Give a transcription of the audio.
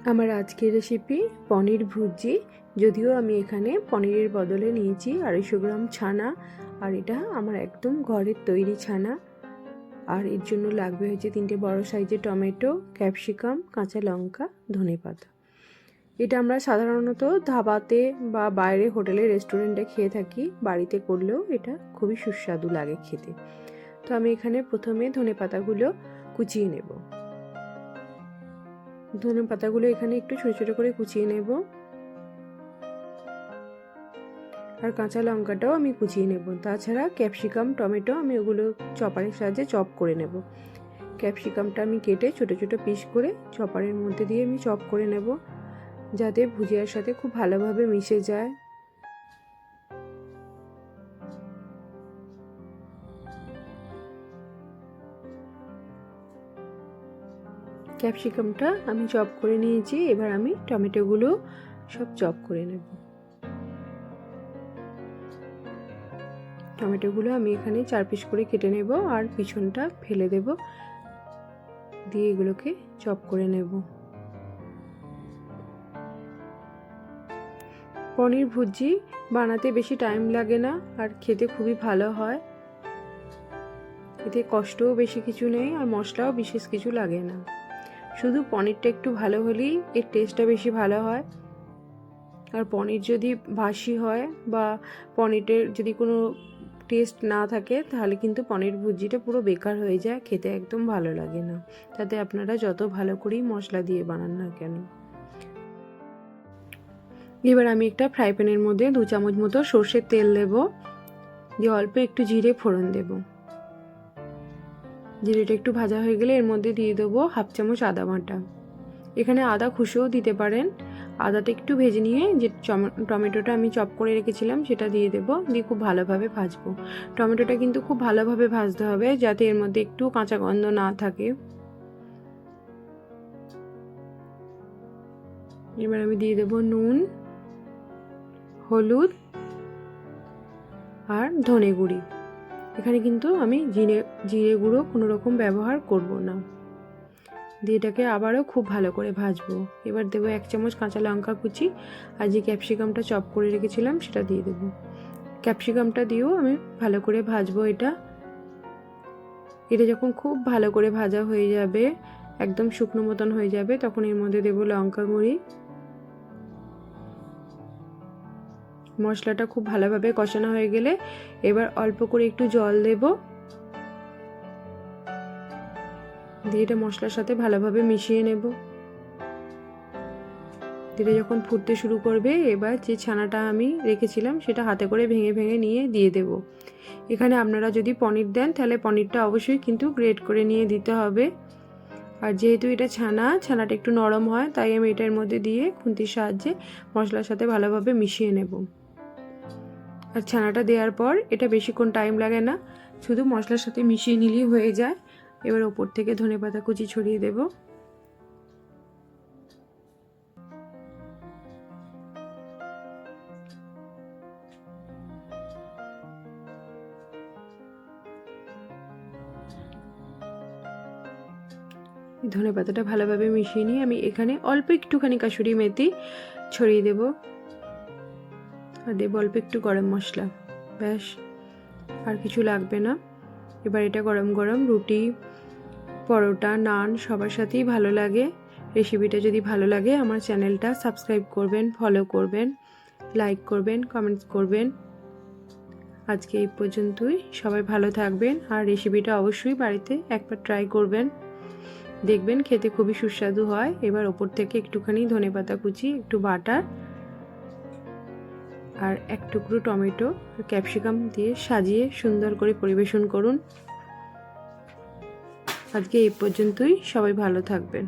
আমার আজকের রেসিপি পনির ভুজি। যদিও আমি এখানে পনিরের বদলে নিয়েছি 250 গ্রাম ছানা, আর এটা আমার একদম ঘরের তৈরি ছানা। আর এর জন্য লাগবে হচ্ছে 3টে বড় সাইজের টমেটো, ক্যাপসিকাম, কাঁচা লঙ্কা, ধনেপাতা। এটা আমরা সাধারণত ধাবাতে বা বাইরে হোটেলে রেস্টুরেন্টে খেয়ে থাকি, বাড়িতে করলেও এটা খুবই সুস্বাদু লাগে খেতে। তো আমি এখানে প্রথমে ধনেপাতাগুলো কুচিয়ে নেব। ধনে পাতাগুলো এখানে একটু ছোট ছোট করে কুচিয়ে নেব, আর কাঁচা লঙ্কাটাও আমি কুচিয়ে নেব। তাছাড়া ক্যাপসিকাম, টমেটো আমি ওগুলো চপারের সাহায্যে চপ করে নেব। ক্যাপসিকামটা আমি কেটে ছোট ছোট পিস করে চপারের মধ্যে দিয়ে আমি চপ করে নেব, যাতে ভুজিয়ার সাথে খুব ভালোভাবে মিশে যায়। ক্যাপসিকামটা আমি চপ করে নিয়েছি, এবার আমি টমেটোগুলো সব চপ করে নেব। টমেটোগুলো আমি এখানে 4 পিস করে কেটে নেব, আর পিছনটা ফেলে দেব, দিয়ে এগুলোকে চপ করে নেব। পনির ভুজি বানাতে বেশি টাইম লাগে না, আর খেতে খুবই ভালো হয়। এতে কষ্টও বেশি কিছু নেই, আর মশলাও বিশেষ কিছু লাগে না। শুধু পনিরটা একটু ভালো হলেই এর টেস্টটা বেশি ভালো হয়। আর পনির যদি বাসি হয় বা পনিরের যদি কোনো টেস্ট না থাকে, তাহলে কিন্তু পনির ভুজিটা পুরো বেকার হয়ে যায়, খেতে একদম ভালো লাগে না। তাতে আপনারা যত ভালো করেই মশলা দিয়ে বানান না কেন। এবার আমি একটা ফ্রাই প্যানের মধ্যে 2 চামচ মতো সর্ষের তেল দেব, দিয়ে অল্প একটু জিরে ফোড়ন দেব। জিরেটা একটু ভাজা হয়ে গেলে এর মধ্যে দিয়ে দেবো 1/2 চামচ আদা বাটা। এখানে আদা কুচিও দিতে পারেন। আদাটা একটু ভেজে নিয়ে যে টমেটোটা আমি চপ করে রেখেছিলাম সেটা দিয়ে দেবো, দিয়ে খুব ভালোভাবে ভাজবো। টমেটোটা কিন্তু খুব ভালোভাবে ভাজতে হবে, যাতে এর মধ্যে একটু কাঁচা গন্ধ না থাকে। এবার আমি দিয়ে দেবো নুন, হলুদ আর ধনে গুঁড়ি। এখানে কিন্তু আমি জিরে গুঁড়ো কোনো রকম ব্যবহার করব না। দিয়ে এটাকে আবারও খুব ভালো করে ভাজবো। এবার দেবো 1 চামচ কাঁচা লঙ্কা কুচি, আর যে ক্যাপসিকামটা চপ করে রেখেছিলাম সেটা দিয়ে দেবো। ক্যাপসিকামটা দিয়েও আমি ভালো করে ভাজবো। এটা যখন খুব ভালো করে ভাজা হয়ে যাবে, একদম শুকনো মতন হয়ে যাবে, তখন এর মধ্যে দেবো লঙ্কা গুঁড়ি। মশলাটা খুব ভালোভাবে কষানো হয়ে গেলে এবার অল্প করে একটু জল দেব, দিয়ে এটা মশলার সাথে ভালোভাবে মিশিয়ে নেব। এটা যখন ফুটতে শুরু করবে, এবার যে ছানাটা আমি রেখেছিলাম সেটা হাতে করে ভেঙে ভেঙে নিয়ে দিয়ে দেব। এখানে আপনারা যদি পনির দেন তাহলে পনিরটা অবশ্যই কিন্তু গ্রেট করে নিয়ে দিতে হবে। আর যেহেতু এটা ছানাটা একটু নরম হয়, তাই আমি এটার মধ্যে দিয়ে খুন্তির সাহায্যে মশলার সাথে ভালোভাবে মিশিয়ে নেব। আর ছানাটা দেওয়ার পর এটা বেশিক্ষণ টাইম লাগে না, শুধু মশলার সাথে মিশিয়ে নিলেই হয়ে যায়। এবার ওপর থেকে ধনেপাতা কুচি ছড়িয়ে দেব। ধনেপাতাটা ভালোভাবে মিশিয়ে নিয়ে আমি এখানে অল্প একটুখানি কাসুরি মেথি ছড়িয়ে দেব, আর দেবো অল্প একটু গরম মশলা। ব্যাস, আর কিছু লাগবে না। এবার এটা গরম গরম রুটি, পরোটা, নান সবার সাথেই ভালো লাগে। রেসিপিটা যদি ভালো লাগে আমার চ্যানেলটা সাবস্ক্রাইব করবেন, ফলো করবেন, লাইক করবেন, কমেন্টস করবেন। আজকে এই পর্যন্তই। সবাই ভালো থাকবেন, আর রেসিপিটা অবশ্যই বাড়িতে একবার ট্রাই করবেন, দেখবেন খেতে খুবই সুস্বাদু হয়। এবার ওপর থেকে একটুখানি ধনেপাতা কুচি, একটু বাটার আর 1 টুকরো টমেটো আর ক্যাপসিকাম দিয়ে সাজিয়ে সুন্দর করে পরিবেশন করুন। আজকে এই পর্যন্তই। সবাই ভালো থাকবেন।